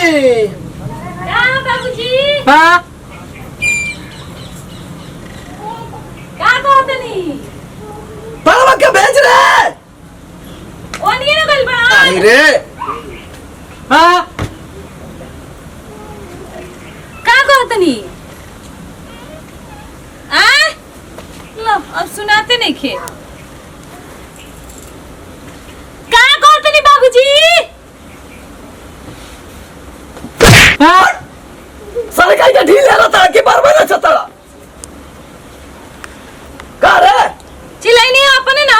क्या बाबूजी? हाँ क्या कहते नहीं? पालवा के भेज रहे ओ नहीं ना गल बड़ा। रे हाँ क्या कहते नहीं? आ? लो अब सुनाते नहीं खे। क्या कहते नहीं बाबूजी? हाँ सारे का ढील ले रहा था कि बार बार चलता का रे चिल्लाई नहीं अपने ना।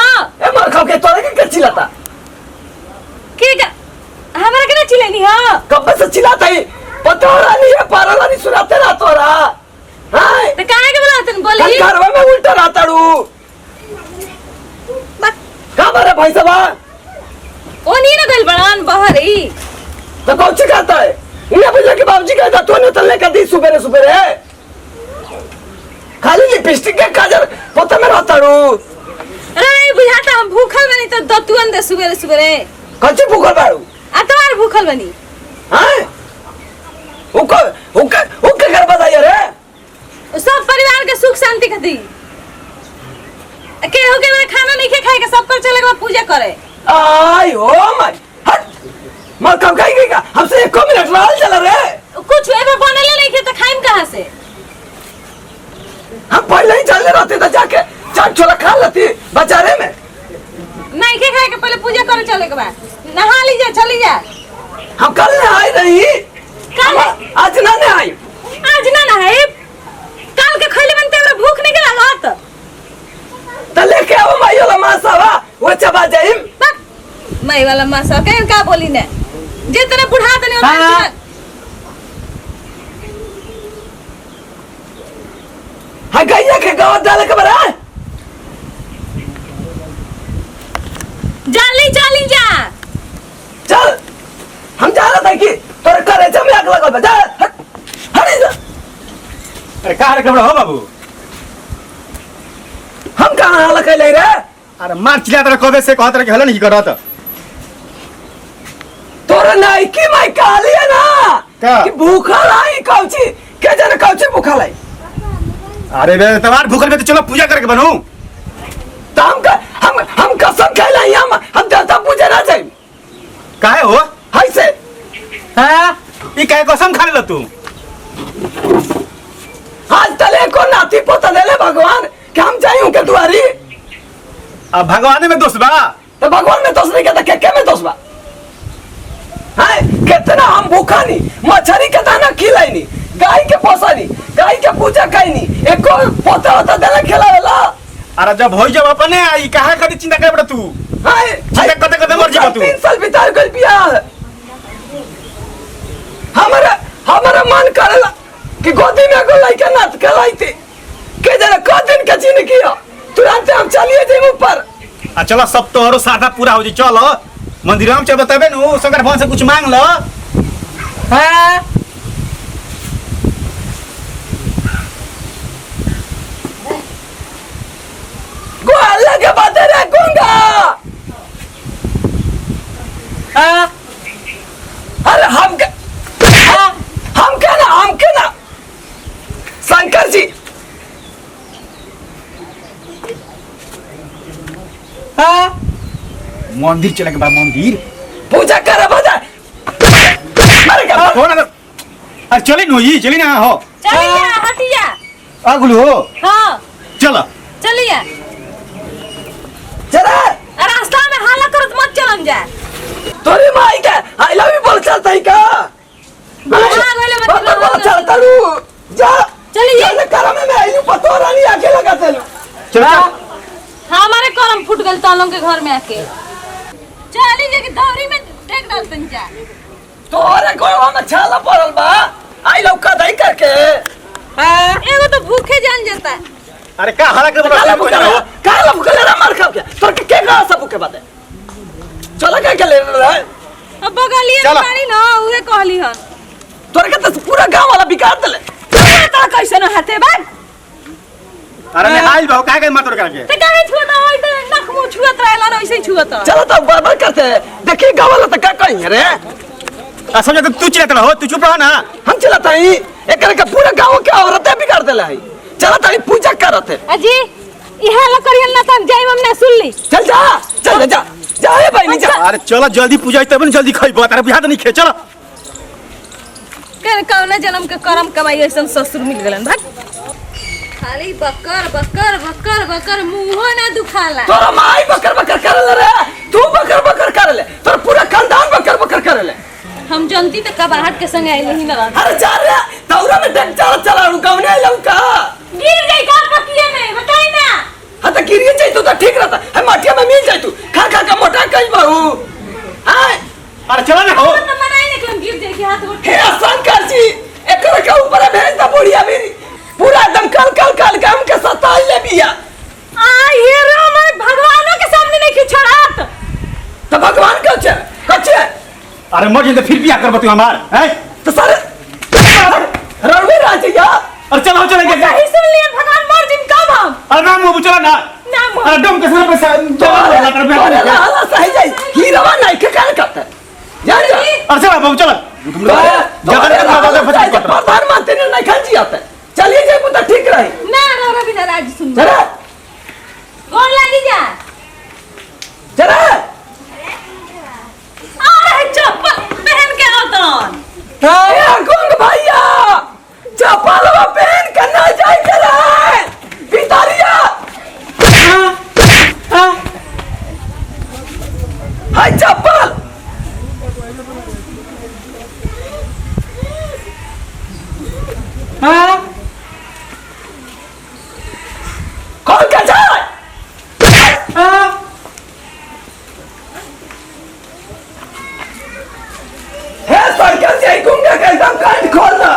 ए मार खाओ के तोरे के चिल्लाता के हमारा के ना चिल्लाई नहीं हां। कब से चिल्लाता ही पतोरा नहीं है पारला नहीं सुनाते ना तोरा हां तो काहे के बुलाते न बोली? घर में उल्टा रहता रू का मारे भाई साहब ओ नहीं ना गल बड़ान बाहर ही। तो कौन सी कहता है ये बुझे के बाबूजी कहता तू ने तलने का दी सुबेरे सुबेरे खाली लिपस्टिक के काजल पोते में रहता रू। अरे नहीं बुझाता हम भूखल बनी तो दतुअन दे सुबेरे सुबेरे। कच्ची भूखल बाड़ू आ तुम्हार भूखल बनी हैं उके घर बताइए रे सब परिवार के सुख शांति खातिर के हो के मेरे खाना नहीं खाए के सब कर चले के पूजा करे। आई हो माय हट मार कब खाएगी का हमसे 1 मिनट लाल चला रे कुछ एबे बनले नहीं खे तो खाइम कहां से? हम पहले ही चलने रहते तो जाके चाट छोला खा लेती बाजारे में नहीं खे खाए के पहले पूजा करे चले के बाद नहा लीजिए चली जा। हम कल नहाई नहीं कल आज ना नहाई आज ना नहाए कल के खइले बनते हमरा भूख नहीं लागत तो लेके आओ माई वाला मासावा वो चबा जाइम माई वाला मासा के का बोली ने जितने बुढ़ा तने हाँ। हाँ गैया के गाँव डाले के बरा जाली जाली जा चल हम जा रहा था कि तोरे करे जब आग लगल बा जा हट जा अरे का रे कबड़ा हो बाबू हम कहां हाल कैले रे अरे मार चिल्ला तेरा कबे से कहत रे कि हल नहीं करत तोरे नाई की माई काली है ना का? कि भूखा लाई कौची के जने कौची भूखा लाई अरे बे तवार भूखल में तो चलो पूजा करके बनू तो हम कसम खैला हम देवता पूजे ना जाई काहे हो हाय से हां ई काहे कसम खा ले तू आज तले को नाती पोता देले भगवान कि हम जाइयो के दुआरी अब भगवान में दोस्त बा तो भगवान में दोष नहीं कहता के में दोष बा हाय कितना हम भूखा नहीं मछली के दाना खिलाई नहीं गाय के पोसा नहीं गाय के पूजा कई नहीं एको पोता होता देले खिला वाला अरे जब होई जब अपने आई काहे खाली चिंता करे बड़ा तू हाय चिंता करते करते मर जाबा तू 3 साल बितार गइल बिया हमारा मन करला कि गोदी में को लइका नाथ कलाइते के जरा को दिन के जिंदगी हो तुरंत हम चलिए जे ऊपर आ चलो सब तोहरो सादा पूरा हो जी चलो मंदिर में चल बताबे नु शंकर भगवान से कुछ मांग लो हां गोला के बात रे गंगा हां अरे हम के ना शंकर जी हाँ मंदिर चले के बाद मंदिर पूजा करे बजा अरे क्या हो ना अरे चली नो ये चली ना हो चली जा हटी जा आगुल हो हां चलो चली जा चला रास्ता में हाला करत मत चलम जा तोरी माई के आई लव यू बोल चलता ही का बोल चलता रू जा चली जा करम में आइलू पतो रानी आके लगा देलू चलो हमारे करम फूट गल तालों के घर में आके चली जा के दौरी में टेक डालतन जा तोरे गोवा में छाला पड़ल बा आई लव का दई करके हां एगो तो भूखे जान जाता है। अरे का हला के बड़ा कोई ना हो काला भूखे रे मार खाओ के तोर के का सब भूखे बात है चला के ले रहा है अब बगलिए पानी ना उहे कहली हन तोरे के तो पूरा गांव वाला बिगाड़ देले ता कैसे न हाथे बात अरे मैं आइल बहु काहे के मार तोड़ के ते काहे छुता होय ते नख मुंह छुअत रहला न ऐसे ही छुअत चलो तो बराबर करते देखिए गांव वाला तो का कहीं रे समझ तू चिल्लाता रहो, तू चुप रहो ना। हम चलाता ही एक का पूरा गांव के औरतें बिगाड़ देला है। चलाता ही पूजा करत है। अजी इहा लो करियन ना तन जाई हमने सुन ली। चल जा चल जा जा ए भाई नहीं जा। अरे चलो जल्दी पूजा तब न जल्दी खइबो, तारे बिहार नहीं खे चलो। के कौन जन्म के करम कमाई ऐसन ससुर मिल गलन भाग। खाली बकर बकर बकर बकर मुंह ना दुखाला। तोरा माई बकर बकर करले रे, तू बकर बकर करले, तोर पूरा खानदान बकर बकर करले। हम जनती तो कबाहट के संग आइले ही ना। अरे जा रे दौरा में ट्रैक्टर चला रुकावने आइलौ का। गिर गई का पकिए में बताई ना। हां त गिरिए जाई तो ठीक रहता है, माटिया में मिल जाई तू खा खा के मोटा कई बहु। हां अरे चलो ना हो तो मनाई ने क्यों गिर जाए कि हाथ उठ। हे शंकर जी एकर के ऊपर भेज द बुढ़िया मेरी पूरा एकदम कल कल कल काम के सताई ले बिया। आ ये रो मैं भगवानों के सामने नहीं खिचड़ात। तो भगवान कछ कछ। अरे मर जिंदे फिर बियाह करबो तू हमार हैं। तो सारे रणवीर राजैया। अरे चलो चलेंगे। सही सुन लिए भगवान मर जिन कब हम। अरे ना मुंह चलो ना। अरे डम के सामने चलो अरे सही जाई हीरवा नहीं के काल करता जा जा। अरे चलो बाबू चलो प्रधानमंत्री ने नहीं खान जी आता चलिए जाए पुत्र ठीक रही ना रो बिना राज सुन चला कौन लागी जा चला। अरे चप्पल पहन के आवतन। ए गुंग भैया चप्पलवा पहन के ना जाए करे पितारिया। हाय चप्पल कौन का जाए। हे सरकार से गुंगा का एकदम काट खोल दो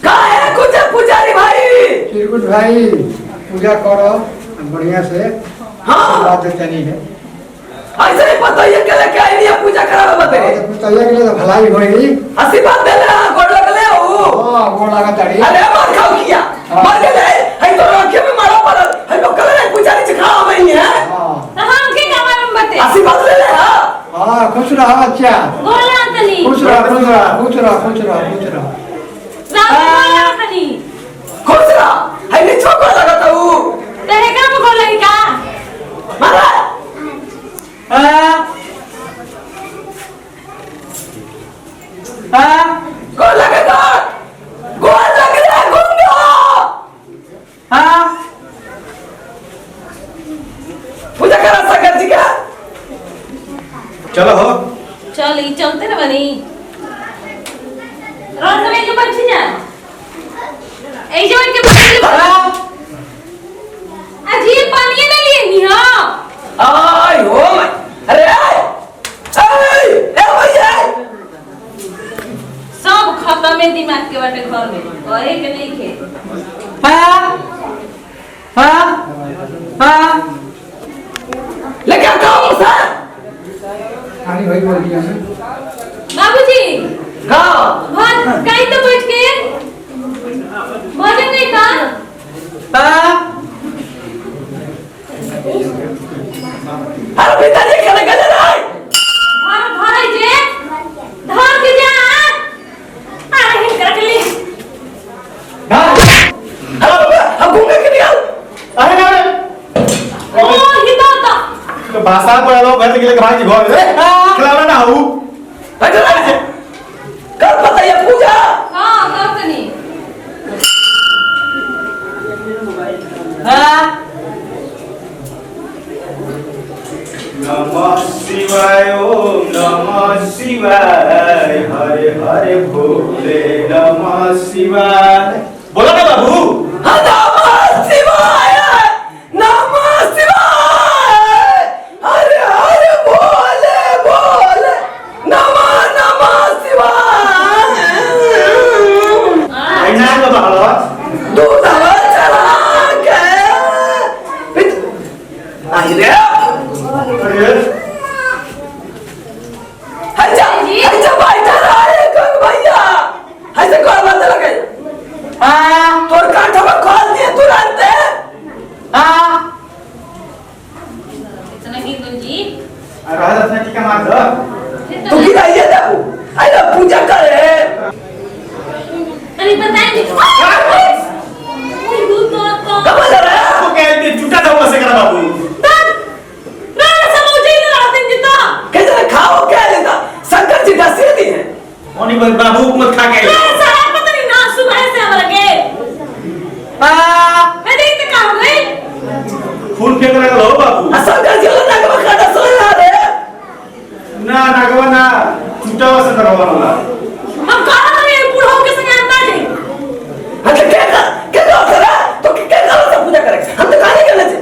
का है कुछ पुजारी भाई। चिरकुट भाई पूजा करो बढ़िया से। हाँ बात चली है ऐसे नहीं पता ये के लेके आई नहीं पूजा करावे बते तैयार के लिए तो भलाई होगी। हंसी बात दे ले गोड़ लगले हो। हां गोड़ लगा ताड़ी। अरे मार खाओ किया मर गए है तो आंखें में मारा पड़ल है लोग कले पुजारी से खाओ नहीं है। हां तो हम के कमरम बते हंसी बात ले ले। हां हां खुश रहो अच्छा बोला तनी खुश रहो खुश रहो खुश रहो खुश रहो खुश रहो। बोला तनी खुश रहा है नहीं छोको लगता हूं तेरे काम को लगी का मारा। हां हां गोड़ लगेगा गोड़ लग रहा गुंगा। हां पूजा करा सागर जी का चलो हो चल ई चलते ना बनी रोड में जो बैठ जा ए जो के बैठ अजी पानी ले लिए नी हां आई हो अरे ए भैया सब खत्म है दिमाग के बाटे घर में कहे के नहीं खे। हां हां हां लेके आओ सर खाली भाई बोल दिया मैं। बाबूजी हां भात काई तो बैठ के भोजन नहीं था। हां अरे पिताजी के लगे रे घर भाई जे धर के जा अरे हिल कर ले हम घूमे के निकल। अरे ना ओ हिता ता तो भाषा पड़लो घर के लिए भाई जी घर रे खिलाना ना हो अरे कर पता ये पूजा। हां कर तनी हां नमः शिवाय ओम नमः शिवाय हरे हरे भोले नमः शिवाय। बोलो ना बाबू नमः शिवाय नमः शिवाय हरे हरे बोले बोले नमः नमः शिवाय। ऐना तो बाबा दूध हवा चला के आई रे अरे अच्छा बैठा रहा है कौन भैया ऐसे कौन बंद लगे। हां तोर काठवा खोल दिए तुरंत। हां इतना की गुंजी राजा अपना टीका मार दो तू गिराइए देखो अरे पूजा करे। अरे बताएंगे कब जा रहा है? आपको क्या इतने झूठा था से करा बाबू? कैसे खाओ क्या लेता? शंकर जी दसिए दी है। ओनी बाबू मत खा के। खून फेंक रहा हो बाबू। शंकर जी लोग नाक में काटा सोए ना रे। ना नागवा ना झूठा वसन करवा ना। अच्छा क्या कर रहा? तो क्या कर रहा पूजा करे? हम तो खाने के लिए तू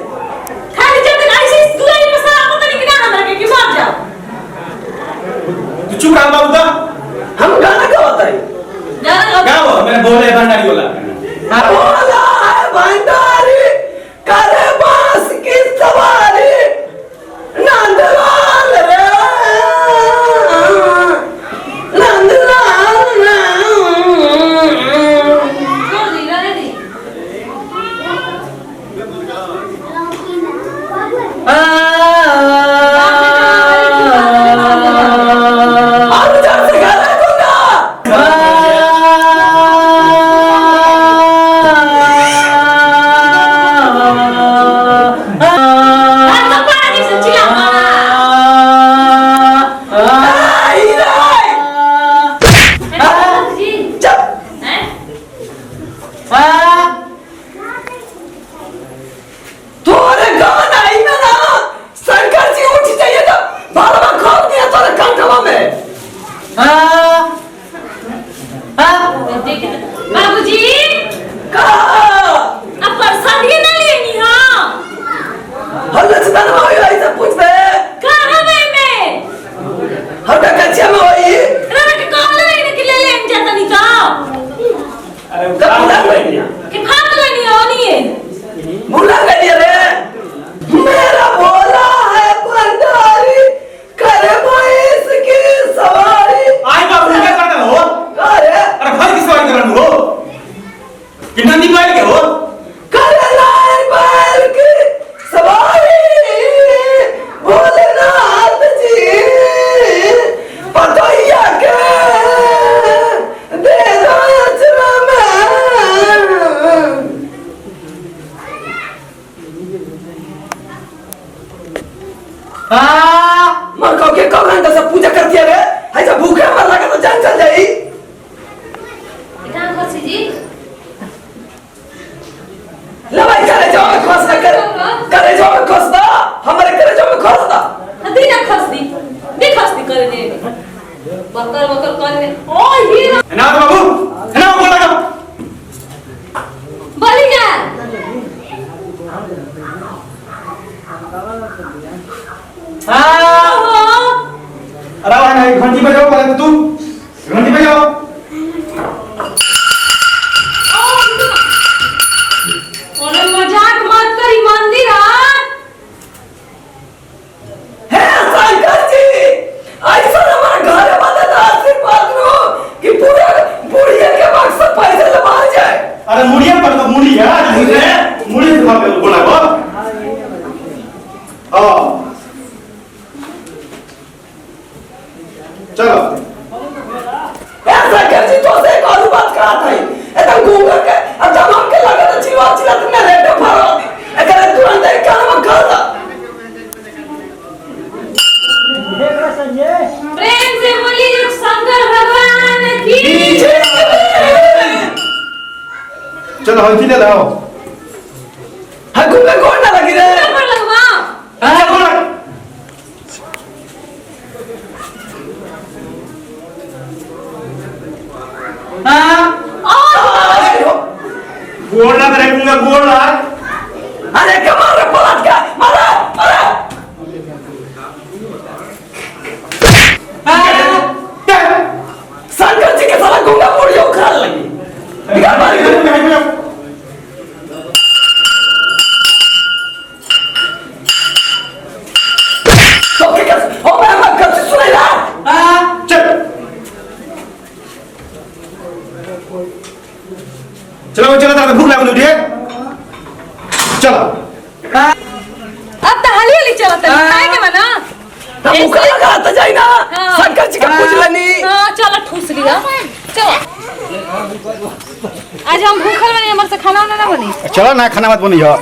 चुप रहा बाबू तो। हम गाना गाता है। गाओ मैंने बोले भंडारी बोला। बोला है भंडारी करे बांस की सवारी नंदलाल रे नंदलाल पूजा करती है रे। ऐसा भूखे मर लगा तो जान चल जाई। लवाई करे जाओ में खोस ना करे जाओ में खोस ना हमारे करे जाओ में खोस ना हदी ना खोस दी करे दे बकर करे ओ ही ना बाबू ना बोल लगा बोली जा अरे वाह घंटी बजाओ पहले तू घंटी बजाओ। और मजाक मत करी मंदिर है शंकर जी ऐसा हमारे घर बता आशीर्वाद लो कि पूरा बुढ़िया के मकसद पैसे लगा जाए। अरे मुड़िया पर तो मुड़िया दूसरे मुड़ी से भाग बोला वो हां चलो ऐसा कर जी तो से एक और बात करा था एकदम गूंगा के अब जब हमके लगा तो चिल्ला तुमने रेट भरा दी अगर तुरंत एक काम कर दा प्रेम से बोली शंकर भगवान की चलो हल्दी ले लाओ। हाँ गूंगा कौन ना लगी रे पर लगवा अच्छा बोल गोड़ लग रहा है गोड़ लग। अरे कमाल रे पलट का मारा शंकर जी के साला गूंगा मुड़िया उखाड़ लगी निकाल मारी तो क्या ओ मैं कब से सुनाई रहा चल चलो चलो तारा भूख लागल उठे चलो अब तो हाली हाली चलत है खाए के मना हम मुका लगा तो जाई ना हाँ। शंकर जी का पूज लेनी हां चल आज हम भूखल बनी, हमर से खाना वाना ना बनी। चलो ना खाना मत बनी हो